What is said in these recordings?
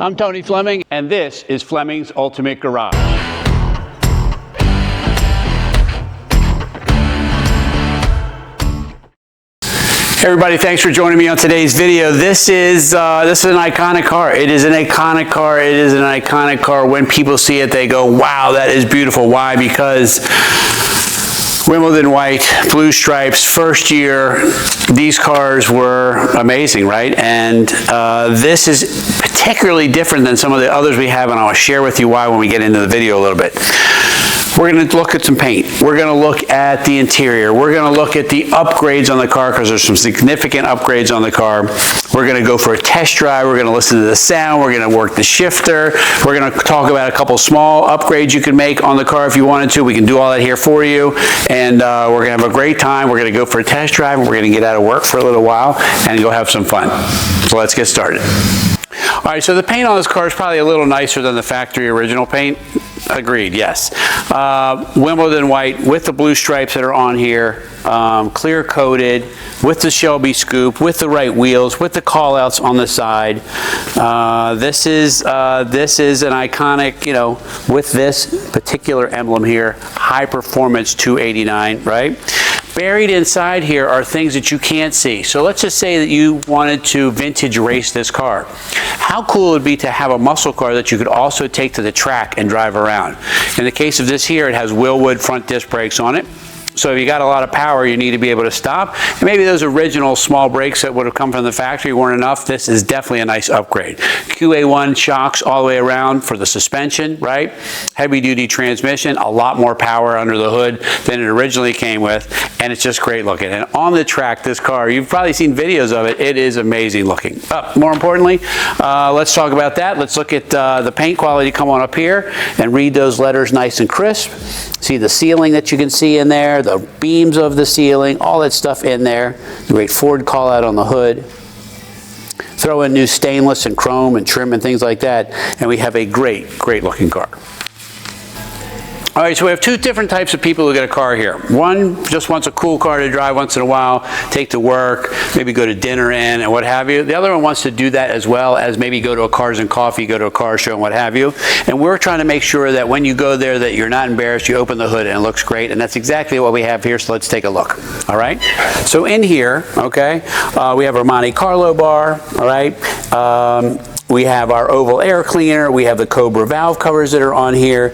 I'm Tony Fleming, and this is Fleming's Ultimate Garage. Hey everybody, thanks for joining me on today's video. This is an iconic car. It is an iconic car. It is an iconic car. When people see it, they go, wow, that is beautiful. Why? Because Wimbledon White, blue stripes, first year, these cars were amazing, right? And this is particularly different than some of the others we have, and I'll share with you why when we get into the video a little bit. We're going to look at some paint. We're going to look at the interior. We're going to look at the upgrades on the car because there's some significant upgrades on the car. We're going to go for a test drive. We're going to listen to the sound. We're going to work the shifter. We're going to talk about a couple small upgrades you can make on the car if you wanted to. We can do all that here for you. And we're going to have a great time. We're going to go for a test drive. And we're going to get out of work for a little while and go have some fun. So let's get started. All right, so the paint on this car is probably a little nicer than the factory original paint. Agreed, yes. Wimbledon White with the blue stripes that are on here, clear coated, with the Shelby scoop, with the right wheels, with the callouts on the side. This is an iconic, you know, with this particular emblem here, high performance 289, right? Buried inside here are things that you can't see. So let's just say that you wanted to vintage race this car. How cool it would be to have a muscle car that you could also take to the track and drive around. In the case of this here, it has Wilwood front disc brakes on it. So if you got a lot of power, you need to be able to stop. And maybe those original small brakes that would have come from the factory weren't enough. This is definitely a nice upgrade. QA1 shocks all the way around for the suspension, right? Heavy duty transmission, a lot more power under the hood than it originally came with. And it's just great looking. And on the track, this car, you've probably seen videos of it. It is amazing looking. More importantly, let's talk about that. Let's look at the paint quality. Come on up here and read those letters nice and crisp. See the ceiling that you can see in there, the beams of the ceiling, all that stuff in there. The great Ford call out on the hood. Throw in new stainless and chrome and trim and things like that, and we have a great, great looking car. All right, so we have two different types of people who get a car here. One just wants a cool car to drive once in a while, take to work, maybe go to dinner in and what have you. The other one wants to do that as well as maybe go to a Cars and Coffee, go to a car show and what have you. And we're trying to make sure that when you go there that you're not embarrassed, you open the hood and it looks great. And that's exactly what we have here, so let's take a look. All right, so in here, okay, we have our Monte Carlo bar, all right. We have our oval air cleaner. We have the Cobra valve covers that are on here.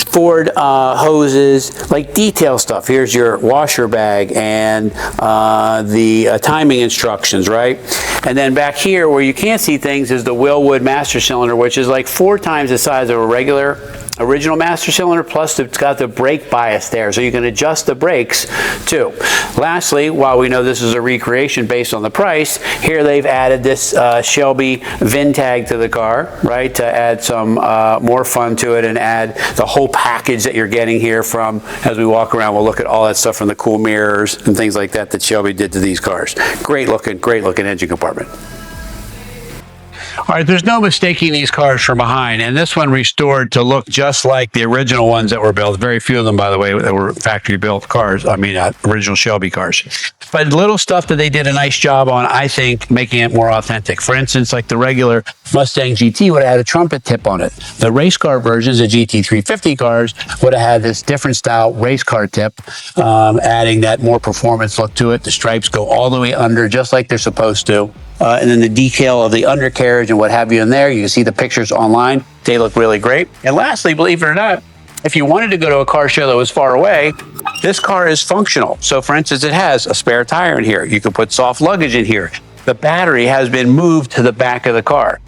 Ford hoses, like detail stuff. Here's your washer bag and the timing instructions, right? And then back here where you can't see things is the Wilwood master cylinder, which is like 4 times the size of a regular original master cylinder, plus it's got the brake bias there, so you can adjust the brakes too. Lastly, while we know this is a recreation based on the price, here they've added this Shelby VIN tag to the car, right, to add some more fun to it and add the whole package that you're getting here from, as we walk around, we'll look at all that stuff from the cool mirrors and things like that that Shelby did to these cars. Great looking engine compartment. All right, there's no mistaking these cars from behind, and this one restored to look just like the original ones that were built. Very few of them, by the way, that were factory-built cars. I mean, original Shelby cars. But little stuff that they did a nice job on, I think, making it more authentic. For instance, like the regular Mustang GT would have had a trumpet tip on it. The race car versions, the GT350 cars, would have had this different style race car tip, adding that more performance look to it. The stripes go all the way under, just like they're supposed to. And then the decal of the undercarriage and what have you in there. You can see the pictures online. They look really great. And lastly, believe it or not, if you wanted to go to a car show that was far away, this car is functional. So for instance, it has a spare tire in here. You can put soft luggage in here. The battery has been moved to the back of the car.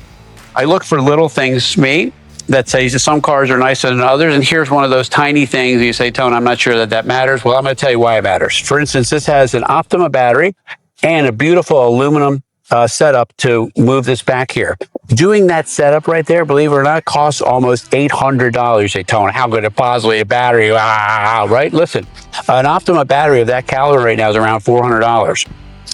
I look for little things, that says that some cars are nicer than others, and here's one of those tiny things. You say, Tone, I'm not sure that matters. Well, I'm going to tell you why it matters. For instance, this has an Optima battery and a beautiful aluminum setup to move this back here. Doing that setup right there, believe it or not, costs almost $800. You say, Tone, how could it possibly a battery? Right? Listen, an Optima battery of that caliber right now is around $400.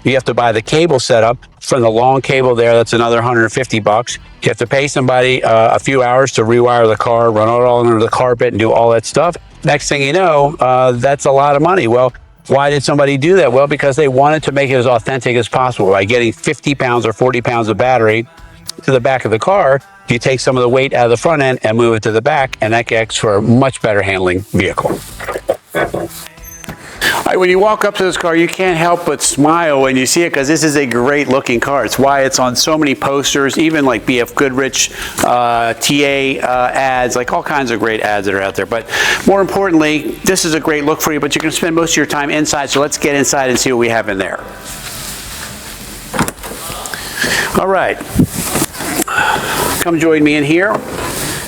You have to buy the cable setup from the long cable there. That's another $150. You have to pay somebody a few hours to rewire the car, run it all under the carpet and do all that stuff. Next thing you know, that's a lot of money. Well, why did somebody do that? Well, because they wanted to make it as authentic as possible by getting 50 pounds or 40 pounds of battery to the back of the car you take some of the weight out of the front end and move it to the back, and that gets for a much better handling vehicle. All right, when you walk up to this car, you can't help but smile when you see it, because this is a great looking car. It's why it's on so many posters, even like BF Goodrich, TA ads, like all kinds of great ads that are out there. But more importantly, this is a great look for you, but you're going to spend most of your time inside, so let's get inside and see what we have in there. All right, come join me in here.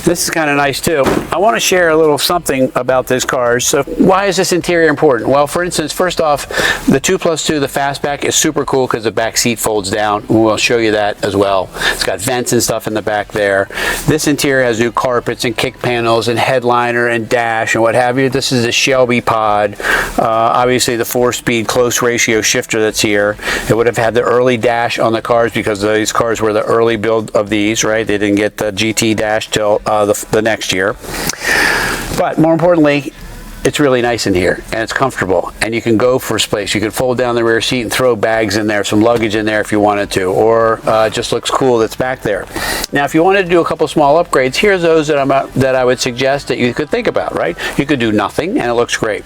This is kind of nice too. I want to share a little something about this car. So why is this interior important? Well, for instance, first off, the 2+2, the Fastback, is super cool because the back seat folds down. We'll show you that as well. It's got vents and stuff in the back there. This interior has new carpets and kick panels and headliner and dash and what have you. This is a Shelby pod. Obviously the 4-speed close ratio shifter that's here. It would have had the early dash on the cars because these cars were the early build of these, right? They didn't get the GT dash till the next year. But more importantly, it's really nice in here and it's comfortable, and you can go for space. You can fold down the rear seat and throw bags in there, some luggage in there if you wanted to, or it just looks cool that's back there. Now if you wanted to do a couple small upgrades, here's those that I would suggest that you could think about, right? You could do nothing and it looks great.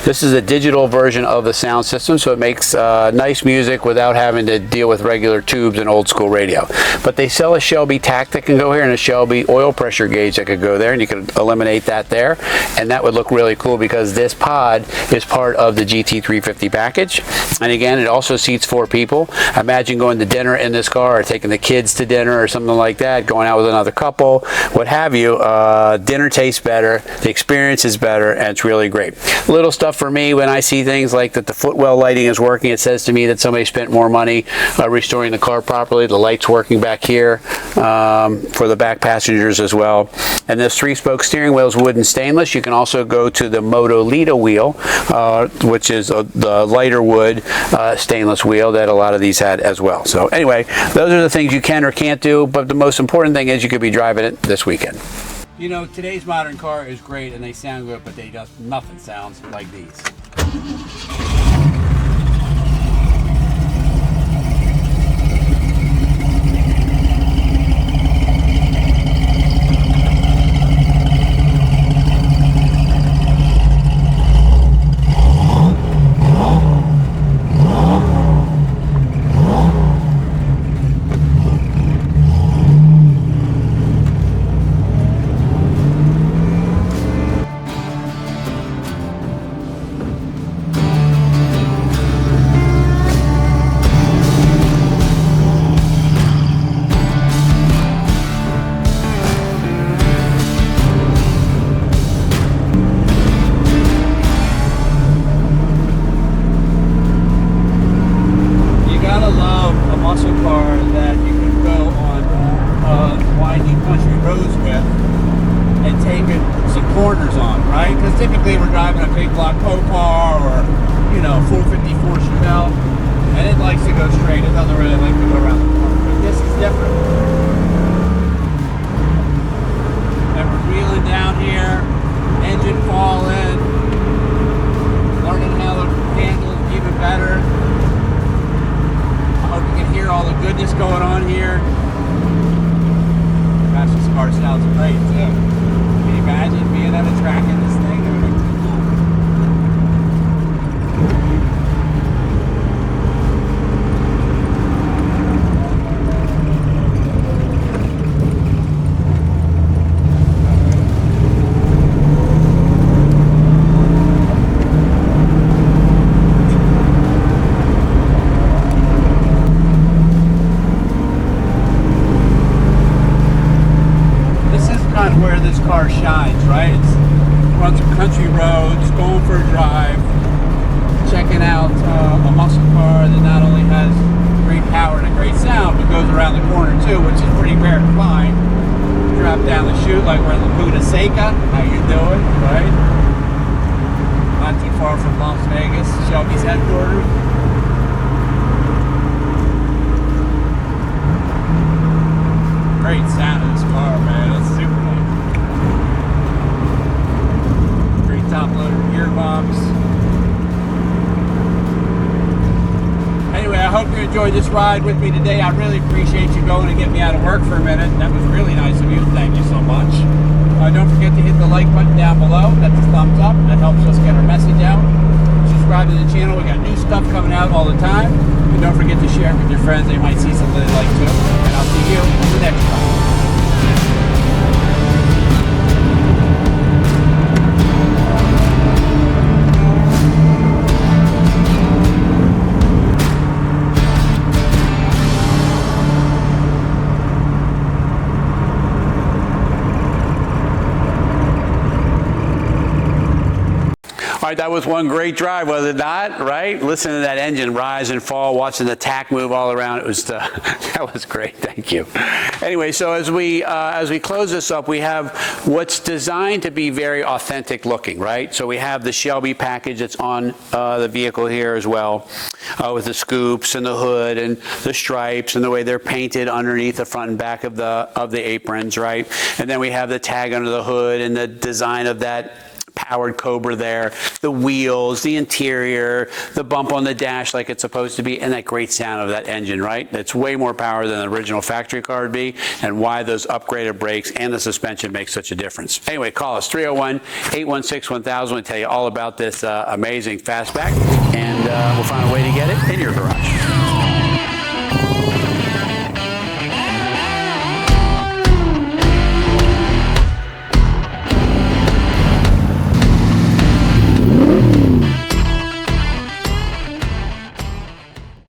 This is a digital version of the sound system, so it makes nice music without having to deal with regular tubes and old school radio. But they sell a Shelby tack that can go here and a Shelby oil pressure gauge that could go there, and you can eliminate that there, and that would look really cool because this pod is part of the GT350 package. And again, it also seats 4 people. Imagine going to dinner in this car, or taking the kids to dinner or something like that, going out with another couple, what have you. Dinner tastes better, the experience is better, and it's really great. Little stuff for me when I see things like that the footwell lighting is working, it says to me that somebody spent more money restoring the car properly. The light's working back here for the back passengers as well. And this 3-spoke steering wheel is wood and stainless. You can also go to the Motolita wheel, which is the lighter wood stainless wheel that a lot of these had as well. So anyway, those are the things you can or can't do, but the most important thing is you could be driving it this weekend. You know, today's modern car is great and they sound good, but nothing sounds like these. Typically we're driving a big block car or, you know, 454 Chevelle, and it likes to go straight. It doesn't really like to go around the corner. But this is different. And we're wheeling down here, engine falling, learning how to handle it even better. I hope you can hear all the goodness going on here. Gosh, this car sounds great too. Can you imagine being at a track in this thing? Where this car shines, right? It's runs some country roads, going for a drive, checking out a muscle car that not only has great power and a great sound, but goes around the corner too, which is pretty rare to find. Drop down the chute like we're in Laguna Seca. How you doing, right? Not too far from Las Vegas, Shelby's headquarters. Great sound of this car, man. It's super nice. Great top loader gearbox. Anyway, I hope you enjoyed this ride with me today. I really appreciate you going and getting me out of work for a minute. That was really nice of you. Thank you so much. Don't forget to hit the like button down below. That's a thumbs up. That helps us get our message out. Subscribe to the channel. We got new stuff coming out all the time. And don't forget to share it with your friends. They might see something they like too. And I'll see you in the next one. All right, that was one great drive, was it not? Right? Listening to that engine rise and fall, watching the tack move all around, it was that was great. Thank you. Anyway, so as we close this up, we have what's designed to be very authentic looking, right? So we have the Shelby package that's on the vehicle here as well, with the scoops and the hood and the stripes and the way they're painted underneath the front and back of the aprons, right? And then we have the tag under the hood and the design of that powered Cobra there, the wheels, the interior, the bump on the dash like it's supposed to be, and that great sound of that engine, right? That's way more power than the original factory car would be, and why those upgraded brakes and the suspension make such a difference. Anyway, call us 301-816-1000. We'll tell you all about this amazing fastback, and we'll find a way to get it in your garage.